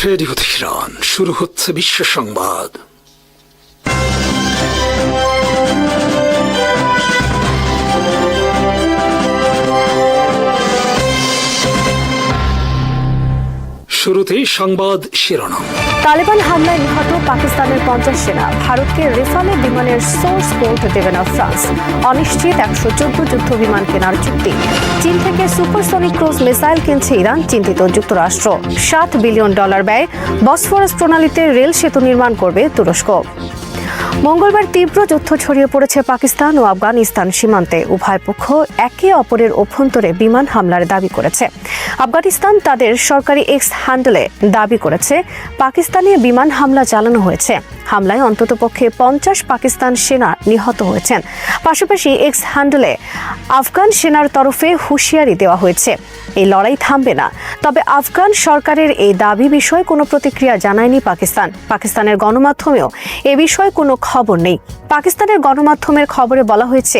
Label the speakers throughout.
Speaker 1: Radio Tehran, শুরু হচ্ছে বিশ্ব সংবাদ। শুরুতেই সংবাদ শিরোনাম।
Speaker 2: তালেবান হামলায় নিহত পাকিস্তানের 50 সেনা। ভারতকে রেফালে বিমানের সোর্স কোড দেবে না ফ্রান্স। অনিশ্চিত 114 যুদ্ধ বিমান কেনার চুক্তি। চীন থেকে সুপারসনিক ক্রুজ মিসাইল কিনছে ইরান, চিন্তিত যুক্তরাষ্ট্র। $7 বিলিয়ন ব্যয়ে বসফরাস প্রণালীতে রেল সেতু নির্মাণ করবে তুরস্ক। মঙ্গলবার তীব্র যুদ্ধ ছড়িয়ে পড়েছে পাকিস্তান ও আফগানিস্তান সীমান্তে। উভয় পক্ষ একে অপরের অভ্যন্তরে বিমান হামলার দাবি করেছে। আফগানিস্তান তাদের সরকারি এক্স হ্যান্ডেলে দাবি করেছে পাকিস্তানে বিমান হামলা চালানো হয়েছে। হামলায় অন্ততপক্ষে 50 পাকিস্তান সেনা নিহত হয়েছেন। পাশাপাশি এক্স হ্যান্ডেলে আফগান সেনার তরফে হুঁশিয়ারি দেওয়া হয়েছে, এই লড়াই থামবে না। তবে আফগান সরকারের এই দাবি বিষয়ে কোনো প্রতিক্রিয়া জানায়নি পাকিস্তান। পাকিস্তানের গণমাধ্যমেও এ বিষয়ে কোনো খবর নেই। পাকিস্তানের গণমাধ্যমের খবরে বলা হয়েছে,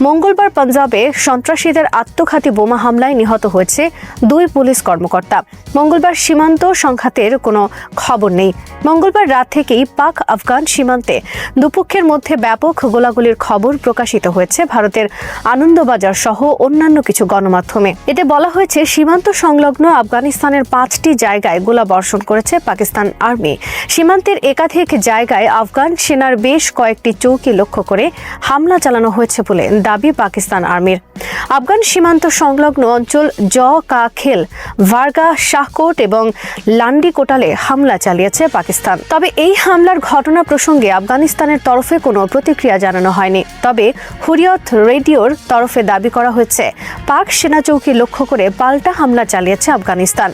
Speaker 2: মঙ্গলবার পাঞ্জাবে সন্ত্রাসীদের আত্মঘাতী বোমা হামলায় নিহত হয়েছে 2 পুলিশ কর্মকর্তা। মঙ্গলবার সীমান্ত সংঘাতের কোনো খবর নেই। মঙ্গলবার রাত থেকেই পাক আফগান সীমান্তে দুপক্ষের মধ্যে ব্যাপক গোলাগুলির খবর প্রকাশিত হয়েছে ভারতের আনন্দবাজার সহ অন্যান্য কিছু গণমাধ্যমে। এতে বলা হয়েছে, সীমান্ত সংলগ্ন আফগানিস্তানের 5টি জায়গায় গোলা বর্ষণ করেছে পাকিস্তান আর্মি। সীমান্তের একাধিক জায়গায় আফগান সেনার বেশ কয়েকটি চৌকি লক্ষ্য করে হামলা চালানো হয়েছে বলে দাবি পাকিস্তান আর্মির। আফগান সীমান্ত সংলগ্ন অঞ্চল জ-কা-খেল, ভার্গা, শাহকোট এবং লান্ডিকোটালে হামলা চালিয়েছে পাকিস্তান। তবে এই হামলার ঘটনা প্রসঙ্গে আফগানিস্তানের তরফে কোনো প্রতিক্রিয়া জানানো হয়নি। তবে হুরিয়ত রেডিওর তরফে দাবি করা হয়েছে, পাক সেনা চৌকি লক্ষ্য করে পাল্টা হামলা চালিয়েছে আফগানিস্তান।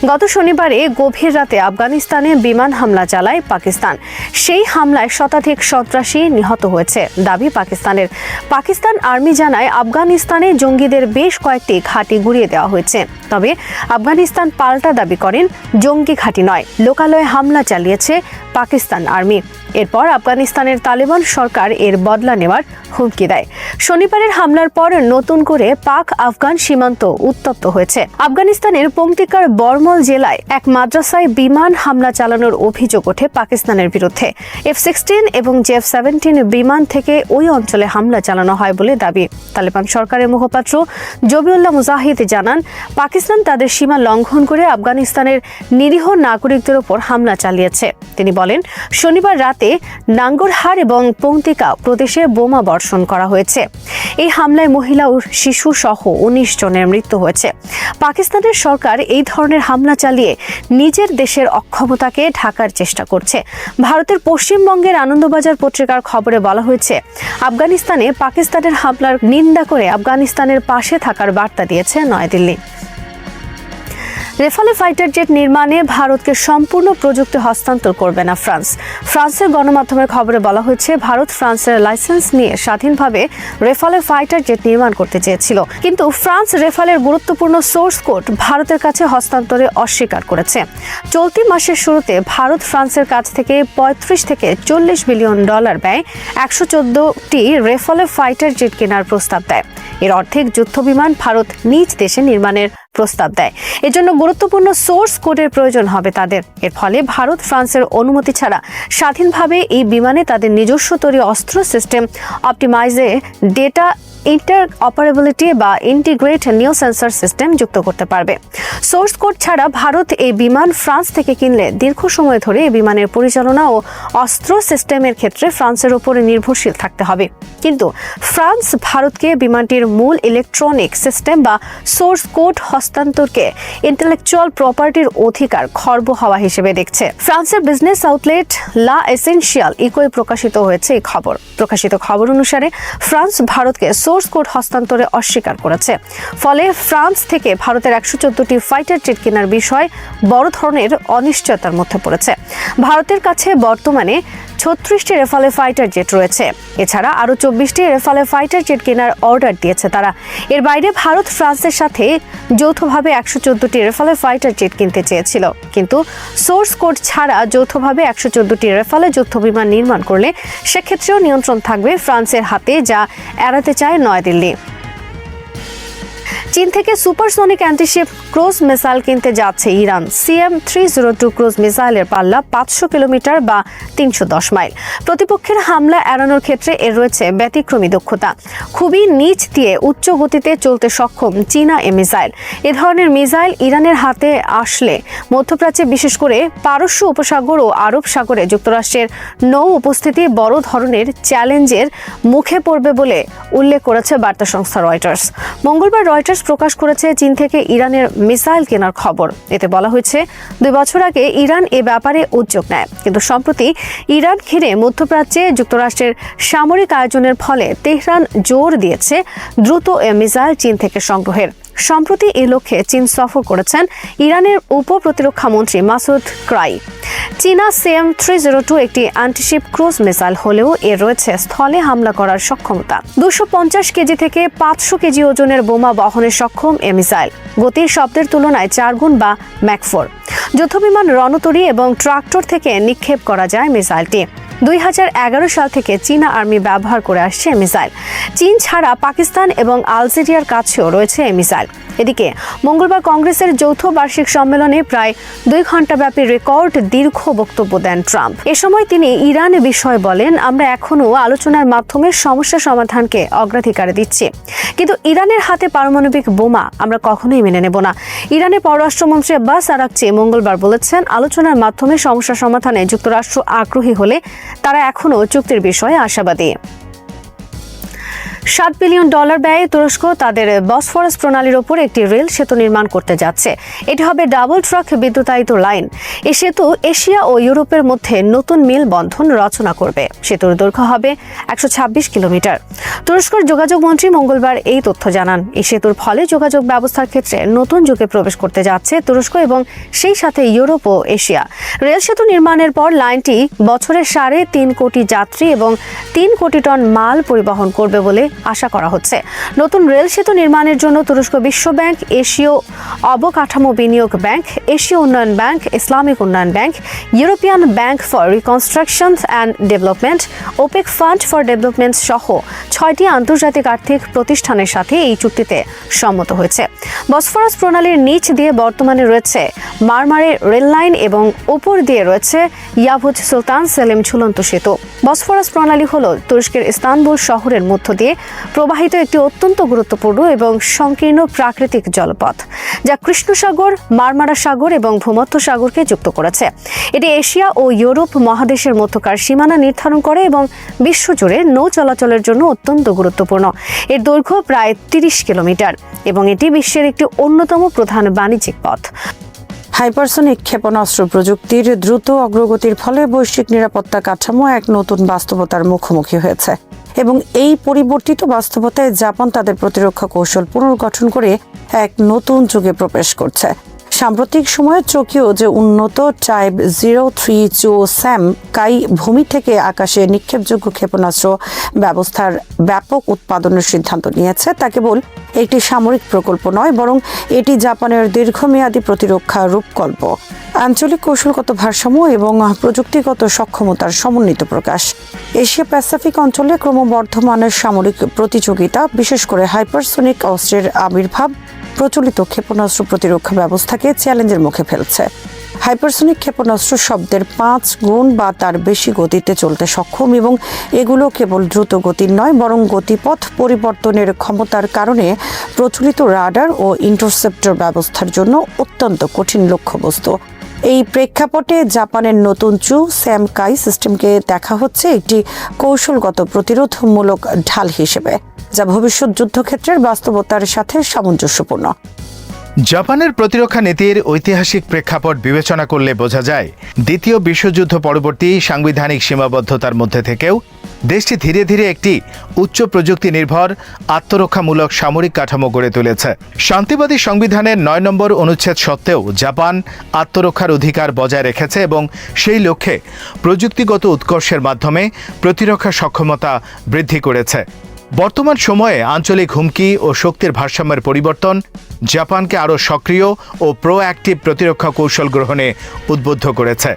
Speaker 2: গত শনিবারে গভীর রাতে আফগানিস্তানে বিমান হামলা চালায় পাকিস্তান। সেই হামলায় শতাধিক সন্ত্রাসী নিহত হয়েছে দাবি পাকিস্তানের। পাকিস্তান আর্মি জানায়, আফগানিস্তানে জঙ্গিদের বেশ কয়েকটি ঘাঁটি গুঁড়িয়ে দেওয়া হয়েছে। তবে আফগানিস্তান পাল্টা দাবি করেন, জঙ্গি ঘাঁটি নয়, লোকালয়ে হামলা চালিয়েছে পাকিস্তান আর্মি। এরপর আফগানিস্তানের তালেবান সরকার এর বদলা নেওয়ার হুমকি দেয়। শনিবারের হামলার পর নতুন করে পাক আফগান সীমান্ত উত্তপ্ত হয়েছে। আফগানিস্তানের পংতিকার বর্মল জেলায় এক মাদ্রাসায় বিমান হামলা চালানোর অভিযোগ ওঠে পাকিস্তানের বিরুদ্ধে। F-16 এবং J-17 বিমান থেকে ওই অঞ্চলে হামলা চালানো হয় বলে দাবি। তালেবান সরকারের মুখপাত্র জবিউল্লাহ মুজাহিদ জানান, পাকিস্তান তাদের সীমা লঙ্ঘন করে আফগানিস্তানের নিরীহ নাগরিকদের উপর হামলা চালিয়েছে। তিনি বলেন, শনিবার রাতে নাঙ্গরহার এবং পংতিকা প্রদেশে বোমা বর্ষণ করা হয়েছে। এই হামলায় মহিলা ও শিশু সহ 19 জনের মৃত্যু হয়েছে। পাকিস্তানের সরকার এই ধরনের হামলা চালিয়ে নিজের দেশের অক্ষমতাকে ঢাকার চেষ্টা করছে। ভারতের পশ্চিমবঙ্গের আনন্দবাজার পত্রিকার খবরে বলা হয়েছে, আফগানিস্তানে পাকিস্তানের হামলার নিন্দা করে আফগানিস্তানের পাশে থাকার বার্তা দিয়েছে নয়াদিল্লি। রেফালে ফাইটার জেট নির্মাণে ভারতকে সম্পূর্ণ প্রযুক্তি হস্তান্তর করবে না ফ্রান্স। ফ্রান্সের গণমাধ্যমের খবরে বলা হয়েছে, ভারত ফ্রান্সের লাইসেন্স নিয়ে স্বাধীনভাবে রেফালে ফাইটার জেট নির্মাণ করতে চেয়েছিল, কিন্তু ফ্রান্স রেফালের গুরুত্বপূর্ণ সোর্স কোড ভারতের কাছে হস্তান্তরে অস্বীকার করেছে। চলতি মাসের শুরুতে ভারত ফ্রান্সের কাছ থেকে 35 থেকে $40 বিলিয়ন ব্যয়ে 114টি রেফালে ফাইটার জেট কেনার প্রস্তাব দেয়। এর অর্ধেক যুদ্ধবিমান ভারত নিজ দেশে নির্মাণের প্রস্তাব দেয়। এজন্য গুরুত্বপূর্ণ সোর্স কোডের প্রয়োজন হবে তাদের। এর ফলে ভারত ফ্রান্সের অনুমতি ছাড়া স্বাধীনভাবে এই বিমানে তাদের নিজস্ব তৈরি অস্ত্র সিস্টেম অপটিমাইজে ডেটা ইন্টারঅপারেবিলিটি বা ইন্টিগ্রেট নিউ সেন্সর সিস্টেম যুক্ত করতে পারবে। সোর্স কোড ছাড়া ভারত এই বিমান ফ্রান্স থেকে কিনলে দীর্ঘ সময় ধরে এই বিমানের পরিচালনা ও অস্ত্র সিস্টেমের ক্ষেত্রে ফ্রান্সের উপরে নির্ভরশীল থাকতে হবে। কিন্তু ফ্রান্স ভারতকে বিমানটির মূল ইলেকট্রনিক সিস্টেম বা সোর্স কোড হস্তান্তরকে ইন্টেলেকচুয়াল প্রপার্টির অধিকার খর্ব হওয়া হিসেবে দেখছে। ফ্রান্সের বিজনেস আউটলেট লা এসেনশিয়াল ইকোয় প্রকাশিত হয়েছে এই খবর। প্রকাশিত খবর অনুসারে ফ্রান্স ভারতকে সোর্স কোড হস্তান্তরে অস্বীকার করেছে। ফলে ফ্রান্স থেকে ভারতের 114টি ফাইটার জেট কেনার বিষয় বড় ধরনের অনিশ্চয়তার মধ্যে পড়েছে। ভারতের কাছে বর্তমানে 36টি রেফালে ফাইটার জেট রয়েছে। এছাড়া আরও 24টি রেফালে ফাইটার জেট কেনার অর্ডার দিয়েছে তারা। এর বাইরে ভারত ফ্রান্সের সাথে যৌথভাবে 114টি রেফালে ফাইটার জেট কিনতে চেয়েছিল, কিন্তু সোর্স কোড ছাড়া যৌথভাবে 114টি রেফালে যুদ্ধবিমান নির্মাণ করলে সেক্ষেত্রেও নিয়ন্ত্রণ থাকবে ফ্রান্সের হাতে, যা এড়াতে চায় নয়াদিল্লি। চীন থেকে সুপারসনিক অ্যান্টিশিপ ক্রুজ মিসাইল কিনতে যাচ্ছে ইরান। CM-302 ক্রুজ মিসাইলের পাল্লা 500 কিলোমিটার বা 310 মাইল। প্রতিপক্ষের হামলা এড়ানোর ক্ষেত্রে এর রয়েছে ব্যতিক্রমী দক্ষতা। খুবই নিচ দিয়ে উচ্চ গতিতে চলতে সক্ষম চীনা এ মিসাইল। এ ধরনের মিসাইল ইরানের হাতে আসলে মধ্যপ্রাচ্যে, বিশেষ করে পারস্য উপসাগর ও আরব সাগরে যুক্তরাষ্ট্রের নৌ উপস্থিতি বড় ধরনের চ্যালেঞ্জের মুখে পড়বে বলে উল্লেখ করেছে বার্তা সংস্থা রয়টার্স। মঙ্গলবার রয়টার্স প্রকাশ করেছে চীন থেকে ইরানের মিসাইল কেনার খবর। এতে বলা হয়েছে, 2 বছর আগে ইরান এ ব্যাপারে উদ্যোগ নেয়, কিন্তু সম্প্রতি ইরান ঘিরে মধ্যপ্রাচ্যে যুক্তরাষ্ট্রের সামরিক আয়োজনের ফলে তেহরান জোর দিয়েছে দ্রুত এ মিসাইল চীন থেকে সংগ্রহের। সম্প্রতি এই লক্ষ্যে চীন সফর করেছেন ইরানের উপ প্রতিরক্ষা মন্ত্রী মাসুদ ক্রাই। চীনা CM-302 একটি অ্যান্টিশিপ ক্রুজ মিসাইল হলেও এর রয়েছে স্থলে হামলা করার সক্ষমতা। 250 কেজি থেকে 500 কেজি ওজনের বোমা বহনে সক্ষম এ মিসাইল। গতির শব্দের তুলনায় 4 গুণ বা ম্যাক 4। যুদ্ধবিমান, রণতরী এবং ট্রাক্টর থেকে নিক্ষেপ করা যায় মিসাইলটি। 2011 সাল থেকে চীনা আর্মি ব্যবহার করে আসছে এই মিসাইল। চীন ছাড়া পাকিস্তান এবং আলজেরিয়ার কাছেও রয়েছে এই মিসাইল। এদিকে মঙ্গলবার কংগ্রেসের যৌথ বার্ষিক সম্মেলনে প্রায় 2 ঘণ্টাব্যাপী রেকর্ড দীর্ঘ বক্তব্য দেন ট্রাম্প। এ সময় তিনি ইরান বিষয়ে বলেন, আমরা এখনও আলোচনার মাধ্যমে সমস্যা সমাধানকে অগ্রাধিকার দিচ্ছি, কিন্তু ইরানের হাতে পারমাণবিক বোমা আমরা কখনোই মেনে নেব না। ইরানের পররাষ্ট্রমন্ত্রী আব্বাস আরাকচি মঙ্গলবার বলেছেন, আলোচনার মাধ্যমে সমস্যা সমাধানে যুক্তরাষ্ট্র আগ্রহী হলে তারা এখনও চুক্তির বিষয়ে আশাবাদী। $7 বিলিয়ন ব্যয়ে তুরস্ক তাদের বসফরাস প্রণালীর ওপর একটি রেল সেতু নির্মাণ করতে যাচ্ছে। এটি হবে ডাবল ট্রাক বিদ্যুতায়িত লাইন। এই সেতু এশিয়া ও ইউরোপের মধ্যে নতুন মেল বন্ধন রচনা করবে। সেতুর দৈর্ঘ্য হবে 126 কিলোমিটার। তুরস্কের যোগাযোগ মন্ত্রী মঙ্গলবার এই তথ্য জানান। এই সেতুর ফলে যোগাযোগ ব্যবস্থার ক্ষেত্রে নতুন যুগে প্রবেশ করতে যাচ্ছে তুরস্ক এবং সেই সাথে ইউরোপ ও এশিয়া। রেল সেতু নির্মাণের পর লাইনটি বছরে 3.5 কোটি যাত্রী এবং 3 কোটি টন মাল পরিবহন করবে বলে আশা করা হচ্ছে। নতুন রেল সেতু নির্মাণের জন্য তুরস্ক বিশ্ব ব্যাংক, এশীয় অবকাঠামো বিনিয়োগ ব্যাংক, এশীয় উন্নয়ন ব্যাংক, ইসলামিক উন্নয়ন bank, European bank for reconstruction and development, opaque fund for development সহ 6টি আন্তর্জাতিক আর্থিক প্রতিষ্ঠানের সাথে এই চুক্তিতে সম্মত হয়েছে। বসফরাস প্রণালীর নিচ দিয়ে বর্তমানে রয়েছে মারমারে রেল লাইন এবং উপর দিয়ে রয়েছে ইয়াভুজ সুলতান সেলিম ঝুলন্ত সেতু। বসফরাস প্রণালী হল তুরস্কের ইস্তানবুল শহরের মধ্য দিয়ে প্রবাহিত একটি অত্যন্ত গুরুত্বপূর্ণ এবং সংকীর্ণ প্রাকৃতিক জলপথ, যা কৃষ্ণ সাগর, মারমারা সাগর এবং ভূমধ্য সাগরকে যুক্ত করেছে। এটি এশিয়া ও ইউরোপ মহাদেশের মধ্যকার সীমানা নির্ধারণ করে এবং বিশ্বজুড়ে নৌ চলাচলের জন্য অত্যন্ত গুরুত্বপূর্ণ। এর দৈর্ঘ্য প্রায় 30 কিলোমিটার এবং এটি বিশ্বের একটি অন্যতম প্রধান বাণিজ্যিক পথ।
Speaker 3: হাইপারসনিক ক্ষেপণাস্ত্র প্রযুক্তির দ্রুত অগ্রগতির ফলে বৈশ্বিক নিরাপত্তা কাঠামো এক নতুন বাস্তবতার মুখোমুখি হয়েছে এবং এই পরিবর্তিত বাস্তবতায় জাপান তাদের প্রতিরক্ষা কৌশল পুনর্গঠন করে এক নতুন যুগে প্রবেশ করছে। সাম্প্রতিক সময়ে টোকিও যে উন্নত টাইপ 032 স্যাম কাই ভূমি থেকে আকাশে নিক্ষেপযোগ্য ক্ষেপণাস্ত্র ব্যবস্থার ব্যাপক উৎপাদনের সিদ্ধান্ত নিয়েছে তা কেবল একটি সামরিক প্রকল্প নয়, বরং এটি জাপানের দীর্ঘমেয়াদী প্রতিরক্ষা রূপকল্প, আঞ্চলিক কৌশলগত ভারসাম্য এবং প্রযুক্তিগত সক্ষমতার সমন্বিত প্রকাশ। এশিয়া প্যাসিফিক অঞ্চলে ক্রমবর্ধমানের সামরিক প্রতিযোগিতা, বিশেষ করে হাইপারসনিক অস্ত্রের আবির্ভাব প্রচলিত ক্ষেপণাস্ত্র প্রতিরক্ষা ব্যবস্থাকে চ্যালেঞ্জের মুখে ফেলছে। হাইপারসনিক ক্ষেপণাস্ত্র শব্দের 5 গুণ বা তার বেশি গতিতে চলতে সক্ষম এবং এগুলো কেবল দ্রুত গতির নয়, বরং গতিপথ পরিবর্তনের ক্ষমতার কারণে প্রচলিত রাডার ও ইন্টারসেপ্টর ব্যবস্থার জন্য অত্যন্ত কঠিন লক্ষ্যবস্তু। এই প্রেক্ষাপটে জাপানের নতুন স্যাম কাই সিস্টেমকে দেখা হচ্ছে একটি কৌশলগত প্রতিরোধমূলক ঢাল হিসেবে, যা ভবিষ্যৎ যুদ্ধক্ষেত্রের বাস্তবতার সাথে সামঞ্জস্যপূর্ণ।
Speaker 4: জাপানের প্রতিরক্ষা নীতির ঐতিহাসিক প্রেক্ষাপট বিবেচনা করলে বোঝা যায়, দ্বিতীয় বিশ্বযুদ্ধ পরবর্তী সাংবিধানিক সীমাবদ্ধতার মধ্যে থেকেও দেশটি ধীরে ধীরে একটি উচ্চ প্রযুক্তি নির্ভর আত্মরক্ষামূলক সামরিক কাঠামো গড়ে তুলেছে। শান্তিবাদী সংবিধানের 9 নম্বর অনুচ্ছেদ সত্ত্বেও জাপান আত্মরক্ষার অধিকার বজায় রেখেছে এবং সেই লক্ষ্যে প্রযুক্তিগত উৎকর্ষের মাধ্যমে প্রতিরক্ষা সক্ষমতা বৃদ্ধি করেছে। বর্তমান সময়ে আঞ্চলিক হুমকি ও শক্তির ভারসাম্যের পরিবর্তন জাপানকে আরও সক্রিয় ও প্রোঅ্যাক্টিভ প্রতিরক্ষা কৌশল গ্রহণে উদ্বুদ্ধ করেছে।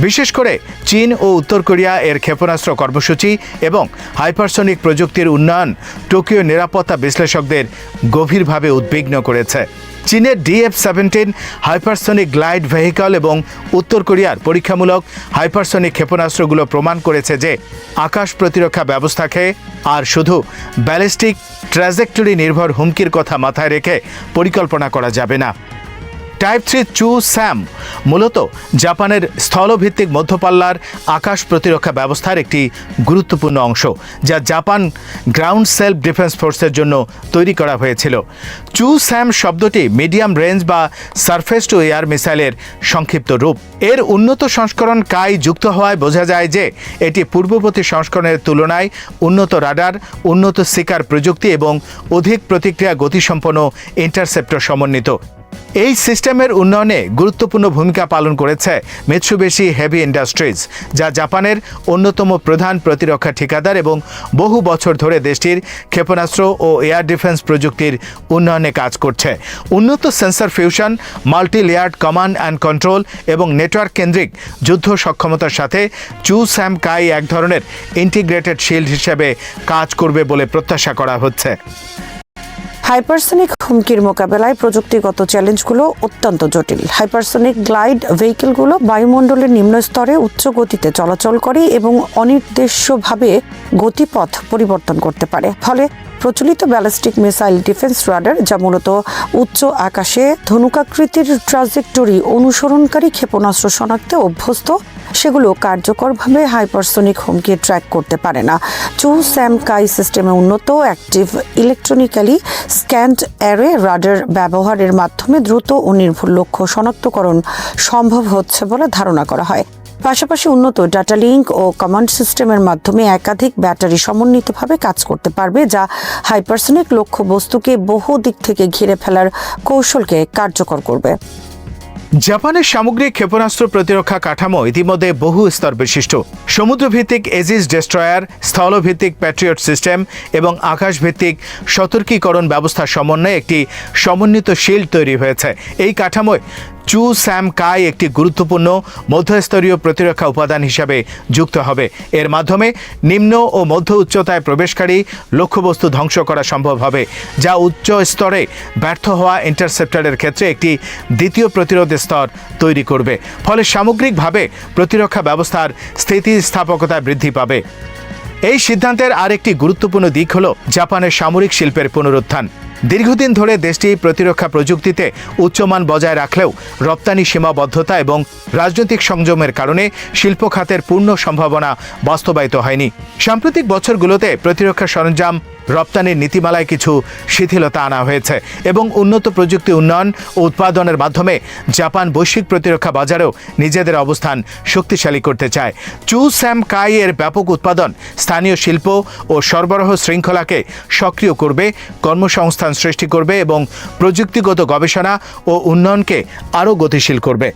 Speaker 4: বিশেষ করে চীন ও উত্তর কোরিয়া এর ক্ষেপণাস্ত্র কর্মসূচি এবং হাইপারসনিক প্রযুক্তির উন্নয়ন টোকিও নিরাপত্তা বিশ্লেষকদের গভীরভাবে উদ্বিগ্ন করেছে। চীনের DF-17 হাইপারসনিক গ্লাইড ভেহিকল এবং উত্তর কোরিয়ার পরীক্ষামূলক হাইপারসনিক ক্ষেপণাস্ত্রগুলো প্রমাণ করেছে যে আকাশ প্রতিরক্ষা ব্যবস্থাকে আর শুধু ব্যালিস্টিক ট্র্যাজেক্টরি নির্ভর হুমকির কথা মাথায় রেখে পরিকল্পনা করা যাবে না। টাইপ 3 চু স্যাম মূলত জাপানের স্থলভিত্তিক মধ্যপাল্লার আকাশ প্রতিরক্ষা ব্যবস্থার একটি গুরুত্বপূর্ণ অংশ, যা জাপান গ্রাউন্ড সেলফ ডিফেন্স ফোর্সের জন্য তৈরি করা হয়েছিল। চু স্যাম শব্দটি মিডিয়াম রেঞ্জ বা সারফেস টু এয়ার মিসাইলের সংক্ষিপ্ত রূপ। এর উন্নত সংস্করণ কাই যুক্ত হওয়ায় বোঝা যায় যে এটি পূর্ববর্তী সংস্করণের তুলনায় উন্নত রাডার, উন্নত শিকার প্রযুক্তি এবং অধিক প্রতিক্রিয়া গতিসম্পন্ন ইন্টারসেপ্টর সমন্বিত। এই সিস্টেমের উন্নয়নে গুরুত্বপূর্ণ ভূমিকা পালন করেছে মিৎসুবিশি হেভি ইন্ডাস্ট্রিজ, যা জাপানের অন্যতম প্রধান প্রতিরক্ষা ঠিকাদার এবং বহু বছর ধরে দেশটির ক্ষেপণাস্ত্র ও এয়ার ডিফেন্স প্রযুক্তির উন্নয়নে কাজ করছে। উন্নত sensor fusion, multi layered command and control এবং নেটওয়ার্ক কেন্দ্রিক যুদ্ধ সক্ষমতার সাথে চু স্যাম কাই এক ধরনের ইন্টিগ্রেটেড শিল্ড হিসেবে কাজ করবে বলে প্রত্যাশা করা হচ্ছে।
Speaker 3: হাইপারসনিক হুমকির মোকাবেলায় প্রযুক্তিগত চ্যালেঞ্জগুলো অত্যন্ত জটিল। হাইপারসনিক গ্লাইড ভেহিকেলগুলো বায়ুমণ্ডলের নিম্ন স্তরে উচ্চ গতিতে চলাচল করে এবং অনির্দেশ্যভাবে গতিপথ পরিবর্তন করতে পারে। ফলে প্রচলিত ব্যালিস্টিক মিসাইল ডিফেন্স রাডার, যা মূলত উচ্চ আকাশে ধনুকাকৃতির ট্রাজেক্টরি অনুসরণকারী ক্ষেপণাস্ত্র শনাক্তে অভ্যস্ত, সেগুলো কার্যকরভাবে হাইপারসনিক হুমকি ট্র্যাক করতে পারে না। চু স্যাম কাই সিস্টেমে উন্নত active electronically scanned array radar ব্যবহারের মাধ্যমে দ্রুত ও নির্ভুল লক্ষ্য শনাক্তকরণ সম্ভব হচ্ছে বলে ধারণা করা হয়। পাশাপাশি উন্নত ডাটা লিঙ্ক ও কমান্ড সিস্টেমের মাধ্যমে একাধিক ব্যাটারি সমন্বিতভাবে কাজ করতে পারবে, যা হাইপারসনিক লক্ষ্যবস্তুকে বহু দিক থেকে ঘিরে ফেলার কৌশলকে কার্যকর করবে।
Speaker 4: জাপানের সামগ্রিক ক্ষেপণাস্ত্র প্রতিরক্ষা কাঠামো ইতিমধ্যে বহু স্তর বিশিষ্ট। সমুদ্রভিত্তিক এজিস ডেস্ট্রয়ার, স্থলভিত্তিক প্যাট্রিয়ট সিস্টেম এবং আকাশভিত্তিক সতর্কীকরণ ব্যবস্থার সমন্বয়ে একটি সমন্বিত শিল্ড তৈরি হয়েছে। এই কাঠামোয় চু স্যাম কাই একটি গুরুত্বপূর্ণ মধ্যস্তরীয় প্রতিরক্ষা উপাদান হিসাবে যুক্ত হবে। এর মাধ্যমে নিম্ন ও মধ্য উচ্চতায় প্রবেশকারী লক্ষ্যবস্তু ধ্বংস করা সম্ভব হবে, যা উচ্চ স্তরে ব্যর্থ হওয়া ইন্টারসেপ্টরের ক্ষেত্রে একটি দ্বিতীয় প্রতিরোধ স্তর তৈরি করবে। ফলে সামগ্রিকভাবে প্রতিরক্ষা ব্যবস্থার স্থিতিস্থাপকতা বৃদ্ধি পাবে। এই সিদ্ধান্তের আরেকটি গুরুত্বপূর্ণ দিক হল জাপানের সামরিক শিল্পের পুনরুত্থান। দীর্ঘদিন ধরে দেশটি প্রতিরক্ষা প্রযুক্তিতে উচ্চমান বজায় রাখলেও রপ্তানি সীমাবদ্ধতা এবং রাজনৈতিক সংযমের কারণে শিল্প খাতের পূর্ণ সম্ভাবনা বাস্তবায়িত হয়নি। সাম্প্রতিক বছরগুলোতে প্রতিরক্ষা সরঞ্জাম রপ্তানির নীতিমালায় কিছু শিথিলতা আনা হয়েছে এবং উন্নত প্রযুক্তি উন্নয়ন ও উৎপাদনের মাধ্যমে জাপান বৈশ্বিক প্রতিরক্ষা বাজারেও নিজেদের অবস্থান শক্তিশালী করতে চায়। চু স্যাম কাই এর ব্যাপক উৎপাদন স্থানীয় শিল্প ও সরবরাহ শৃঙ্খলাকে সক্রিয় করবে, কর্মসংস্থান সৃষ্টি করবে এবং প্রযুক্তিগত গবেষণা ও উন্নয়নকে আরও গতিশীল করবে।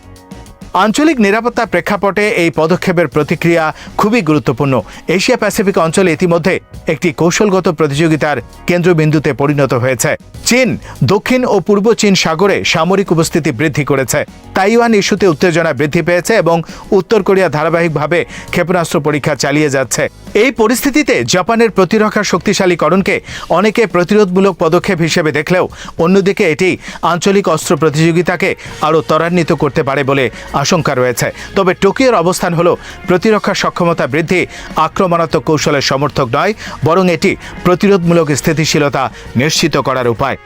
Speaker 4: আঞ্চলিক নিরাপত্তা প্রেক্ষাপটে এই পদক্ষেপের প্রতিক্রিয়া খুবই গুরুত্বপূর্ণ। এশিয়া প্যাসিফিক অঞ্চলে ইতিমধ্যে একটি কৌশলগত প্রতিযোগিতার কেন্দ্রবিন্দুতে পরিণত হয়েছে। চীন দক্ষিণ ও পূর্ব চীন সাগরে সামরিক উপস্থিতি বৃদ্ধি করেছে। তাইওয়ান ইস্যুতে উত্তেজনা বৃদ্ধি পেয়েছে এবং উত্তর কোরিয়া ধারাবাহিকভাবে ক্ষেপণাস্ত্র পরীক্ষা চালিয়ে যাচ্ছে। এই পরিস্থিতিতে জাপানের প্রতিরক্ষা শক্তিশালীকরণকে অনেকে প্রতিরোধমূলক পদক্ষেপ হিসেবে দেখলেও অন্যদিকে এটি আঞ্চলিক অস্ত্র প্রতিযোগিতাকে আরও ত্বরান্বিত করতে পারে বলে আশঙ্কা রয়েছে। তবে টোকিওর অবস্থান হল প্রতিরক্ষা সক্ষমতা বৃদ্ধি আক্রমণাত্মক কৌশলের সমর্থক নয়, বরং এটি প্রতিরোধমূলক স্থিতিশীলতা নিশ্চিত করার উপায়।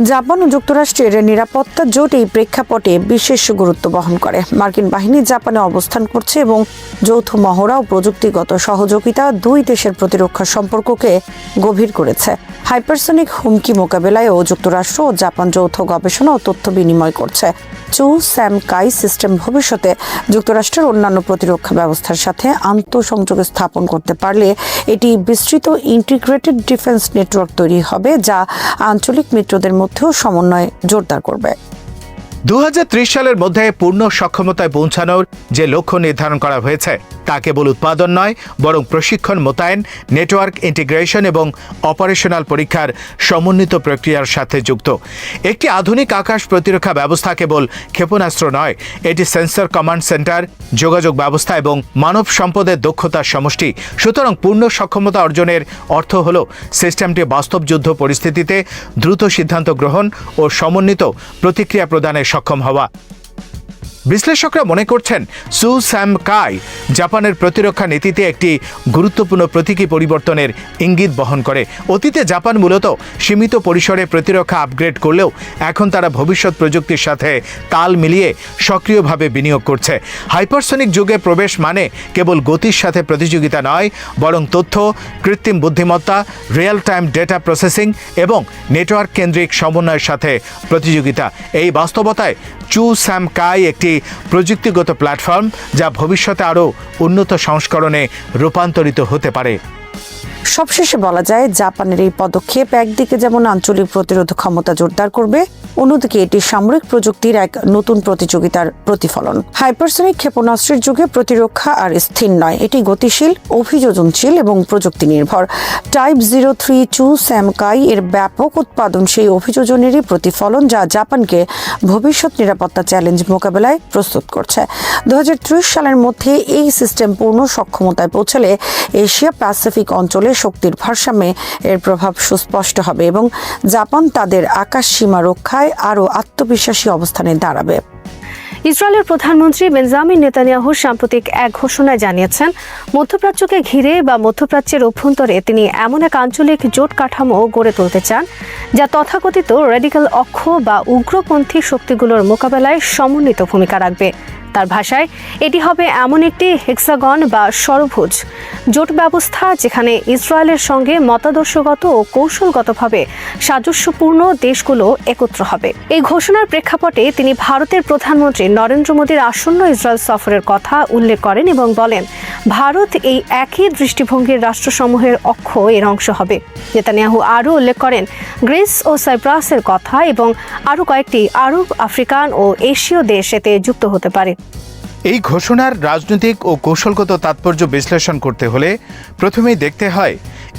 Speaker 3: জাপান ও যুক্তরাষ্ট্রের নিরাপত্তা জোট এই প্রেক্ষাপটে বিশেষ গুরুত্ব বহন করে। মার্কিন বাহিনী জাপানে অবস্থান করছে এবং যৌথ মহড়া ও প্রযুক্তিগত সহযোগিতা দুই দেশের প্রতিরক্ষা সম্পর্ককে গভীর করেছে। হাইপারসনিক হুমকি মোকাবেলায়ও যুক্তরাষ্ট্র ও জাপান যৌথ গবেষণা ও তথ্য বিনিময় করছে। চু স্যাম কাই সিস্টেম ভবিষ্যতে যুক্তরাষ্ট্রের অন্যান্য প্রতিরক্ষা ব্যবস্থার সাথে আন্তঃসংযোগ স্থাপন করতে পারলে এটি বিস্তৃত ইন্টিগ্রেটেড ডিফেন্স নেটওয়ার্ক তৈরি হবে, যা আঞ্চলিক মিত্রদের মধ্যেও সমন্বয় জোরদার করবে।
Speaker 4: 2030 সালের মধ্যে পূর্ণ সক্ষমতায় পৌঁছানোর যে লক্ষ্য নির্ধারণ করা হয়েছে তা কেবল উৎপাদন নয়, বরং প্রশিক্ষণ, মোতায়েন, নেটওয়ার্ক ইন্টিগ্রেশন এবং অপারেশনাল পরীক্ষার সমন্বিত প্রক্রিয়ার সাথে যুক্ত। একটি আধুনিক আকাশ প্রতিরক্ষা ব্যবস্থা কেবল ক্ষেপণাস্ত্র নয়, এটি সেন্সর, কমান্ড সেন্টার, যোগাযোগ ব্যবস্থা এবং মানব সম্পদের দক্ষতার সমষ্টি। সুতরাং পূর্ণ সক্ষমতা অর্জনের অর্থ হল সিস্টেমটি বাস্তব যুদ্ধ পরিস্থিতিতে দ্রুত সিদ্ধান্ত গ্রহণ ও সমন্বিত প্রতিক্রিয়া প্রদানে সক্ষম হওয়া। বিশ্লেষকরা মনে করছেন সু স্যাম কাই জাপানের প্রতিরক্ষা নীতিতে একটি গুরুত্বপূর্ণ প্রতীকী পরিবর্তনের ইঙ্গিত বহন করে। অতীতে জাপান মূলত সীমিত পরিসরে প্রতিরক্ষা আপগ্রেড করলেও এখন তারা ভবিষ্যৎ প্রযুক্তির সাথে তাল মিলিয়ে সক্রিয়ভাবে বিনিয়োগ করছে। হাইপারসনিক যুগে প্রবেশ মানে কেবল গতির সাথে প্রতিযোগিতা নয়, বরং তথ্য, কৃত্রিম বুদ্ধিমত্তা, রিয়েল টাইম ডেটা প্রসেসিং এবং নেটওয়ার্ক কেন্দ্রিক সমন্বয়ের সাথে প্রতিযোগিতা। এই বাস্তবতায় চু স্যাম কাই একটি প্রযুক্তিগত প্ল্যাটফর্ম যা ভবিষ্যতে আরও উন্নত সংস্করণে রূপান্তরিত হতে পারে।
Speaker 3: সবশেষে বলা যায়, জাপানের এই পদক্ষেপ একদিকে যেমন আঞ্চলিক প্রতিরোধ ক্ষমতা জোরদার করবে, অন্যদিকে এটি সামরিক প্রযুক্তির এক নতুন প্রতিযোগিতার প্রতিফলন। হাইপারসনিক ক্ষেপণাস্ত্রের যুগে প্রতিরক্ষা আর স্থির নয়, এটি গতিশীল, অভিযোজনশীল এবং প্রযুক্তি নির্ভর। টাইপ 03 চু স্যাম কাই এর ব্যাপক উৎপাদন সেই অভিযোজনেরই প্রতিফলন, যা জাপানকে ভবিষ্যৎ নিরাপত্তা চ্যালেঞ্জ মোকাবেলায় প্রস্তুত করছে। 2030 সালের মধ্যে এই সিস্টেম পূর্ণ সক্ষমতায় পৌঁছালে এশিয়া প্যাসিফিক অঞ্চলে শক্তির ভারসাম্যে এর প্রভাব সুস্পষ্ট হবে এবং জাপান তাদের আকাশ সীমা রক্ষায় আরও আত্মবিশ্বাসী অবস্থানে দাঁড়াবে।
Speaker 2: ইসরায়েলের প্রধানমন্ত্রী বেঞ্জামিন নেতানিয়াহু সাম্প্রতিক এক ঘোষণায় জানিয়েছেন, মধ্যপ্রাচ্যকে ঘিরে বা মধ্যপ্রাচ্যের অভ্যন্তরে তিনি এমন এক আঞ্চলিক জোট কাঠামো গড়ে তুলতে চান যা তথাকথিত রেডিক্যাল অক্ষ বা উগ্রপন্থী শক্তিগুলোর মোকাবেলায় সমন্বিত ভূমিকা রাখবে। তার ভাষায়, এটি হবে এমন একটি হেক্সাগন বা ষড়ভুজ জোট ব্যবস্থা যেখানে ইসরায়েলের সঙ্গে মতাদর্শগত ও কৌশলগতভাবে সাদৃশ্যপূর্ণ দেশগুলো একত্র হবে। এই ঘোষণার প্রেক্ষাপটে তিনি ভারতের প্রধানমন্ত্রী নরেন্দ্র মোদীর আসন্ন ইসরায়েল সফরের কথা উল্লেখ করেন এবং বলেন, ভারত এই একই দৃষ্টিভঙ্গির রাষ্ট্রসমূহের অক্ষ এর অংশ হবে। নেতানিয়াহু আরও উল্লেখ করেন গ্রিস ও সাইপ্রাসের কথা এবং আরও কয়েকটি আরব, আফ্রিকান ও এশীয় দেশ এতে যুক্ত হতে পারে।
Speaker 4: এই ঘোষণার রাজনৈতিক ও কৌশলগত তাৎপর্য বিশ্লেষণ করতে হলে প্রথমেই দেখতে হয়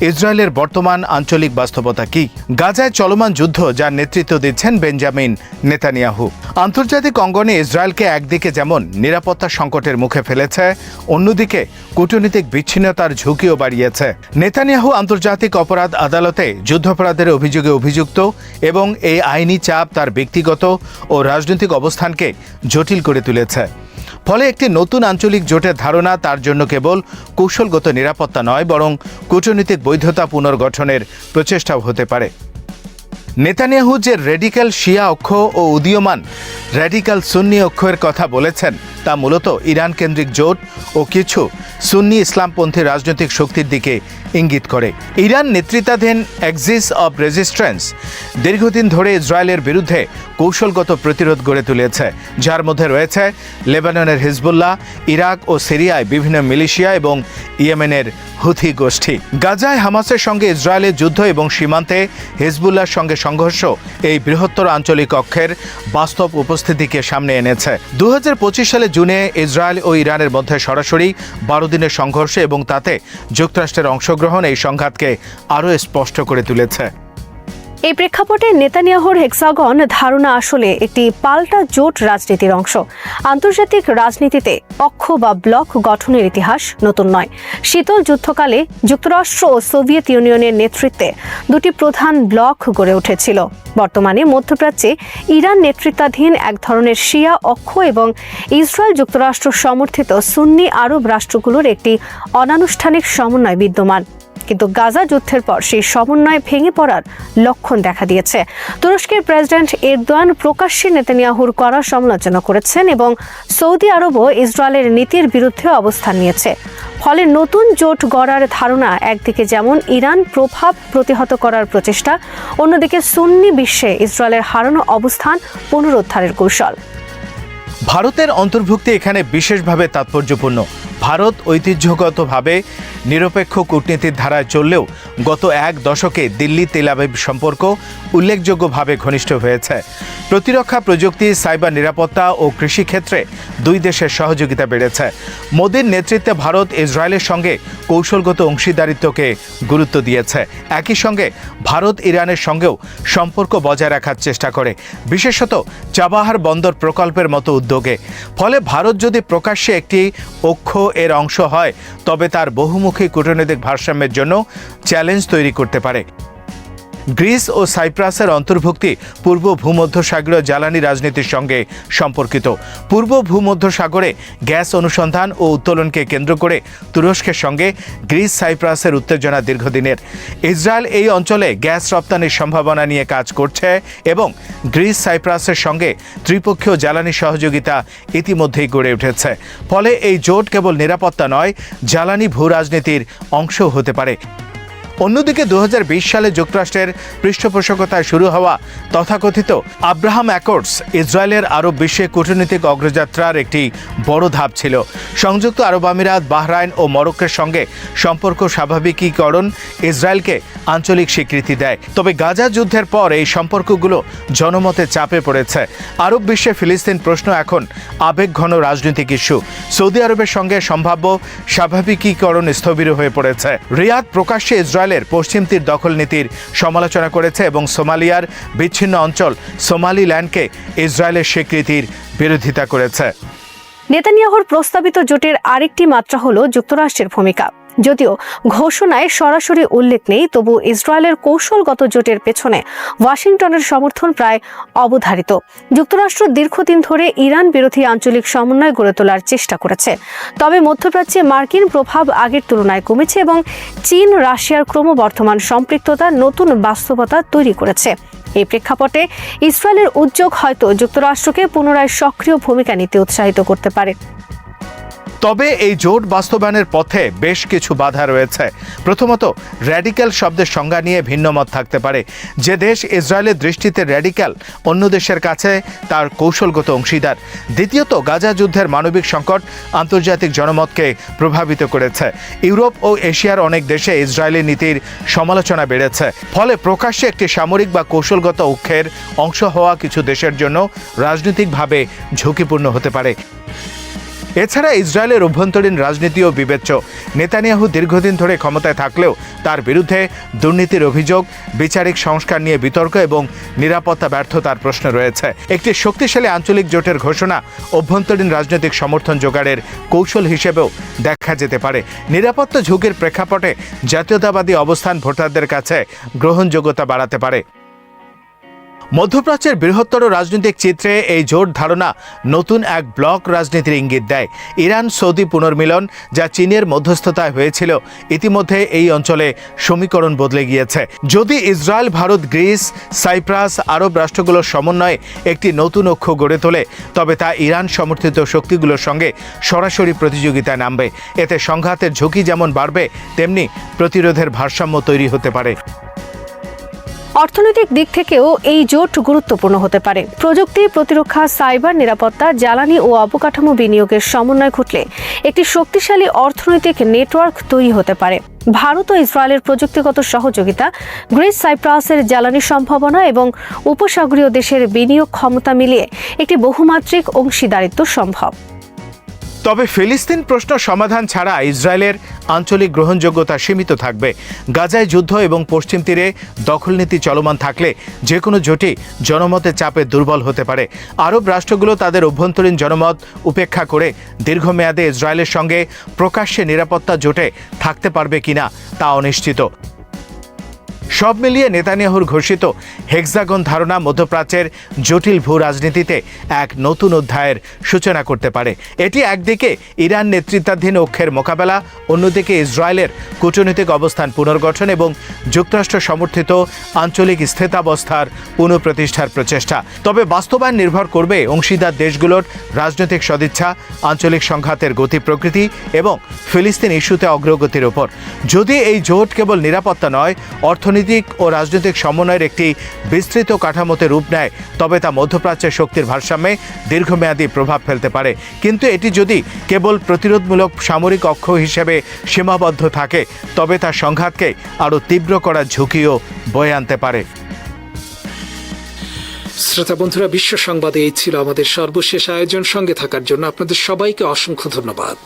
Speaker 4: ইসরায়েলের বর্তমান আঞ্চলিক বাস্তবতা কি। গাজায় চলমান যুদ্ধ, যার নেতৃত্ব দিচ্ছেন বেঞ্জামিন নেতানিয়াহু, আন্তর্জাতিক অঙ্গনে ইসরায়েলকে একদিকে যেমন নিরাপত্তা সংকটের মুখে ফেলেছে, অন্যদিকে কূটনৈতিক বিচ্ছিন্নতার ঝুঁকিও বাড়িয়েছে। নেতানিয়াহু আন্তর্জাতিক অপরাধ আদালতে যুদ্ধাপরাধের অভিযোগে অভিযুক্ত এবং এই আইনি চাপ তার ব্যক্তিগত ও রাজনৈতিক অবস্থানকে জটিল করে তুলেছে। ফলে একটি নতুন আঞ্চলিক জোটের ধারণা তার জন্য কেবল কৌশলগত নিরাপত্তা নয়, বরং কূটনৈতিক বৈধতা পুনর্গঠনের প্রচেষ্টাও হতে পারে। নেতানিয়াহু যে রেডিক্যাল শিয়া অক্ষ ও উদীয়মান র্যাডিক্যাল সুন্নি অক্ষের কথা বলেছেন তা মূলত ইরান কেন্দ্রিক জোট ও কিছু সুন্নি ইসলামপন্থী রাজনৈতিক শক্তির দিকে ইঙ্গিত করে। ইরান নেতৃত্বাধীন অ্যাক্সিস অব রেজিস্ট্যান্স দীর্ঘদিন ধরে ইসরায়েলের বিরুদ্ধে কৌশলগত প্রতিরোধ গড়ে তুলেছে, যার মধ্যে রয়েছে লেবাননের হিজবুল্লাহ, ইরাক ও সিরিয়ায় বিভিন্ন মিলিশিয়া এবং ইয়েমেনের হুথি গোষ্ঠী। গাজায় হামাসের সঙ্গে ইসরায়েলের যুদ্ধ এবং সীমান্তে হিজবুল্লাহর সঙ্গে সংঘর্ষ এই বৃহত্তর আঞ্চলিক অক্ষের বাস্তব উপস্থিতিকে সামনে এনেছে। 2025 সালে জুনে ইসরায়েল ও ইরানের মধ্যে সরাসরি 12 দিনের সংঘর্ষ এবং তাতে যুক্তরাষ্ট্রের অংশগ্রহণ এই সংঘাতকে আরও স্পষ্ট করে তুলেছে।
Speaker 2: এই প্রেক্ষাপটে নেতানিয়াহুর হেক্সাগন ধারণা আসলে একটি পাল্টা জোট রাজনীতির অংশ। আন্তর্জাতিক রাজনীতিতে অক্ষ বা ব্লক গঠনের ইতিহাস নতুন নয়। শীতল যুদ্ধকালে যুক্তরাষ্ট্র ও সোভিয়েত ইউনিয়নের নেতৃত্বে দুটি প্রধান ব্লক গড়ে উঠেছিল। বর্তমানে মধ্যপ্রাচ্যে ইরান নেতৃত্বাধীন এক ধরনের শিয়া অক্ষ এবং ইসরায়েল যুক্তরাষ্ট্র সমর্থিত সুন্নি আরব রাষ্ট্রগুলোর একটি অনানুষ্ঠানিক সমন্বয় বিদ্যমান। কিন্তু গাজা যুদ্ধের পর সেই সমন্বয় ভেঙে পড়ার লক্ষণ দেখা দিয়েছে। তুরস্কের প্রেসিডেন্ট এরদোয়ান প্রকাশ্যে নেতানিয়াহুর কড়া সমালোচনা করেছেন এবং সৌদি আরবও ইসরায়েলের নীতির বিরুদ্ধে অবস্থান নিয়েছে। ফলে নতুন জোট গড়ার ধারণা একদিকে যেমন ইরান প্রভাব প্রতিহত করার প্রচেষ্টা, অন্যদিকে সুন্নি বিশ্বে ইসরায়েলের হারানো অবস্থান পুনরুদ্ধারের কৌশল।
Speaker 4: ভারতের অন্তর্ভুক্তি এখানে বিশেষভাবে তাৎপর্যপূর্ণ। ভারত ঐতিহ্যগতভাবে নিরপেক্ষ কূটনীতির ধারায় চললেও গত এক দশকে দিল্লি তেল আবিব সম্পর্ক উল্লেখযোগ্যভাবে ঘনিষ্ঠ হয়েছে। প্রতিরক্ষা প্রযুক্তি, সাইবার নিরাপত্তা ও কৃষিক্ষেত্রে দুই দেশের সহযোগিতা বেড়েছে। মোদির নেতৃত্বে ভারত ইসরায়েলের সঙ্গে কৌশলগত অংশীদারিত্বকে গুরুত্ব দিয়েছে। একই সঙ্গে ভারত ইরানের সঙ্গেও সম্পর্ক বজায় রাখার চেষ্টা করে, বিশেষত চাবাহার বন্দর প্রকল্পের মতো উদ্যোগে। ফলে ভারত যদি প্রকাশ্যে একটি অক্ষ এর অংশ হয়, তবে তার বহুমুখী কূটনৈতিক ভারসাম্যের জন্য চ্যালেঞ্জ তৈরি করতে পারে। গ্রিস ও সাইপ্রাসের অন্তর্ভুক্তি পূর্ব ভূমধ্যসাগরীয় জ্বালানি রাজনীতির সঙ্গে সম্পর্কিত। পূর্ব ভূমধ্যসাগরে গ্যাস অনুসন্ধান ও উত্তোলনকে কেন্দ্র করে তুরস্কের সঙ্গে গ্রিস সাইপ্রাসের উত্তেজনা দীর্ঘদিনের। ইসরায়েল এই অঞ্চলে গ্যাস রপ্তানির সম্ভাবনা নিয়ে কাজ করছে এবং গ্রিস সাইপ্রাসের সঙ্গে ত্রিপক্ষীয় জ্বালানি সহযোগিতা ইতিমধ্যেই গড়ে উঠেছে। ফলে এই জোট কেবল নিরাপত্তা নয়, জ্বালানি ভূ রাজনীতির অংশও হতে পারে। অন্যদিকে 2020 সালে যুক্তরাষ্ট্রের পৃষ্ঠপোষকতায় শুরু হওয়া তথাকথিত আব্রাহাম অ্যাকর্ডস ইসরায়েলের আরব বিশ্বে কূটনৈতিক অগ্রযাত্রার একটি বড় ধাপ ছিল। সংযুক্ত আরব আমিরাত, বাহরাইন ও মরক্কোর সঙ্গে সম্পর্ক স্বাভাবিকীকরণ ইসরায়েলকে আঞ্চলিক স্বীকৃতি দেয়। তবে গাজা যুদ্ধের পর এই সম্পর্কগুলো জনমতে চাপে পড়েছে। আরব বিশ্বে ফিলিস্তিন প্রশ্ন এখন আবেগঘন রাজনৈতিক ইস্যু। সৌদি আরবের সঙ্গে সম্ভাব্য স্বাভাবিকীকরণ স্থবির হয়ে পড়েছে। রিয়াদ প্রকাশ্যে ইসরায়েলের পশ্চিম তীর দখল নীতির সমালোচনা করেছে এবং সোমালিয়ার বিচ্ছিন্ন অঞ্চল সোমালিল্যান্ডকে ইসরায়েলের স্বীকৃতির বিরোধিতা করেছে।
Speaker 2: নেতানিয়াহুর প্রস্তাবিত জোটের আরেকটি মাত্রা হল যুক্তরাষ্ট্রের ভূমিকা। যদিও ঘোষণায় সরাসরি উল্লেখ নেই, তবু ইসরায়েলের কৌশলগত জোটের পেছনে ওয়াশিংটনের সমর্থন প্রায় অবধারিত। যুক্তরাষ্ট্র দীর্ঘদিন ধরে ইরান বিরোধী আঞ্চলিক সমন্বয় গড়ে তোলার চেষ্টা করেছে। তবে মধ্যপ্রাচ্যে মার্কিন প্রভাব আগের তুলনায় কমেছে এবং চীন রাশিয়ার ক্রমবর্ধমান সম্পৃক্ততা নতুন বাস্তবতা তৈরি করেছে। এই প্রেক্ষাপটে ইসরায়েলের উদ্যোগ হয়তো যুক্তরাষ্ট্রকে পুনরায় সক্রিয় ভূমিকা নিতে উৎসাহিত করতে পারে।
Speaker 4: তবে এই জোট বাস্তবায়নের পথে বেশ কিছু বাধা রয়েছে। প্রথমত, র্যাডিক্যাল শব্দের সংজ্ঞা নিয়ে ভিন্ন মত থাকতে পারে। যে দেশ ইসরায়েলের দৃষ্টিতে র্যাডিক্যাল, অন্য দেশের কাছে তার কৌশলগত অংশীদার। দ্বিতীয়ত, গাজা যুদ্ধের মানবিক সংকট আন্তর্জাতিক জনমতকে প্রভাবিত করেছে। ইউরোপ ও এশিয়ার অনেক দেশে ইসরায়েলি নীতির সমালোচনা বেড়েছে। ফলে প্রকাশ্যে একটি সামরিক বা কৌশলগত অক্ষের অংশ হওয়া কিছু দেশের জন্য রাজনৈতিকভাবে ঝুঁকিপূর্ণ হতে পারে। এছাড়া ইসরায়েলের অভ্যন্তরীণ রাজনীতিও বিবেচ্য। নেতানিয়াহু দীর্ঘদিন ধরে ক্ষমতায় থাকলেও তার বিরুদ্ধে দুর্নীতির অভিযোগ, বিচারিক সংস্কার নিয়ে বিতর্ক এবং নিরাপত্তা ব্যর্থতার প্রশ্ন রয়েছে। একটি শক্তিশালী আঞ্চলিক জোটের ঘোষণা অভ্যন্তরীণ রাজনৈতিক সমর্থন জোগাড়ের কৌশল হিসেবেও দেখা যেতে পারে। নিরাপত্তা ঝুঁকির প্রেক্ষাপটে জাতীয়তাবাদী অবস্থান ভোটারদের কাছে গ্রহণযোগ্যতা বাড়াতে পারে। মধ্যপ্রাচ্যের বৃহত্তর রাজনৈতিক চিত্রে এই জোট ধারণা নতুন এক ব্লক রাজনীতির ইঙ্গিত দেয়। ইরান সৌদি পুনর্মিলন, যা চীনের মধ্যস্থতায় হয়েছিল, ইতিমধ্যে এই অঞ্চলে সমীকরণ বদলে গিয়েছে। যদি ইসরায়েল, ভারত, গ্রিস, সাইপ্রাস, আরব রাষ্ট্রগুলোর সমন্বয়ে একটি নতুন অক্ষ গড়ে তোলে, তবে তা ইরান সমর্থিত শক্তিগুলোর সঙ্গে সরাসরি প্রতিযোগিতায় নামবে। এতে সংঘাতের ঝুঁকি যেমন বাড়বে, তেমনি প্রতিরোধের ভারসাম্য তৈরি হতে পারে।
Speaker 2: অর্থনৈতিক দিক থেকেও এই জোট গুরুত্বপূর্ণ হতে পারে। প্রযুক্তি, প্রতিরক্ষা, সাইবার নিরাপত্তা, জ্বালানি ও অবকাঠামো বিনিয়োগের সমন্বয় ঘটলে একটি শক্তিশালী অর্থনৈতিক নেটওয়ার্ক তৈরি হতে পারে। ভারত ও ইসরায়েলের প্রযুক্তিগত সহযোগিতা, গ্রিস সাইপ্রাসের জ্বালানি সম্ভাবনা এবং উপসাগরীয় দেশের বিনিয়োগ ক্ষমতা মিলিয়ে একটি বহুমাত্রিক অংশীদারিত্ব সম্ভব।
Speaker 4: তবে ফিলিস্তিন প্রশ্ন সমাধান ছাড়া ইসরায়েলের আঞ্চলিক গ্রহণযোগ্যতা সীমিত থাকবে। গাজায় যুদ্ধ এবং পশ্চিম তীরে দখলনীতি চলমান থাকলে যে কোনো জোটই জনমতের চাপে দুর্বল হতে পারে। আরব রাষ্ট্রগুলো তাদের অভ্যন্তরীণ জনমত উপেক্ষা করে দীর্ঘমেয়াদে ইসরায়েলের সঙ্গে প্রকাশ্যে নিরাপত্তা জোটে থাকতে পারবে কিনা তা অনিশ্চিত। সব মিলিয়ে নেতানিয়াহুর ঘোষিত হেক্সাগন ধারণা মধ্যপ্রাচ্যের জটিল ভূ রাজনীতিতে এক নতুন অধ্যায়ের সূচনা করতে পারে। এটি একদিকে ইরান নেতৃত্বাধীন অক্ষের মোকাবেলা, অন্যদিকে ইসরায়েলের কূটনৈতিক অবস্থান পুনর্গঠন এবং যুক্তরাষ্ট্র সমর্থিত আঞ্চলিক স্থিতাবস্থার পুনঃপ্রতিষ্ঠার প্রচেষ্টা। তবে বাস্তবায়ন নির্ভর করবে অংশীদার দেশগুলোর রাজনৈতিক সদিচ্ছা, আঞ্চলিক সংঘাতের গতি প্রকৃতি এবং ফিলিস্তিন ইস্যুতে অগ্রগতির ওপর। যদি এই জোট কেবল নিরাপত্তা নয়, অর্থনৈতিক অর্থনৈতিক ও রাজনৈতিক সমন্বয়ের একটি বিস্তৃত কাঠামোতে রূপ নেয়, তবে তা মধ্যপ্রাচ্যের শক্তির ভারসাম্যে দীর্ঘমেয়াদী প্রভাব ফেলতে পারে। কিন্তু এটি যদি কেবল প্রতিরোধমূলক সামরিক অক্ষ হিসেবে সীমাবদ্ধ থাকে, তবে তা সংঘাতকে আরও তীব্র করার ঝুঁকিও বয়ে আনতে পারে।
Speaker 1: শ্রোতা বন্ধুরা, বিশ্ব সংবাদে এই ছিল আমাদের সর্বশেষ আয়োজন। সঙ্গে থাকার জন্য আপনাদের সবাইকে অসংখ্য ধন্যবাদ।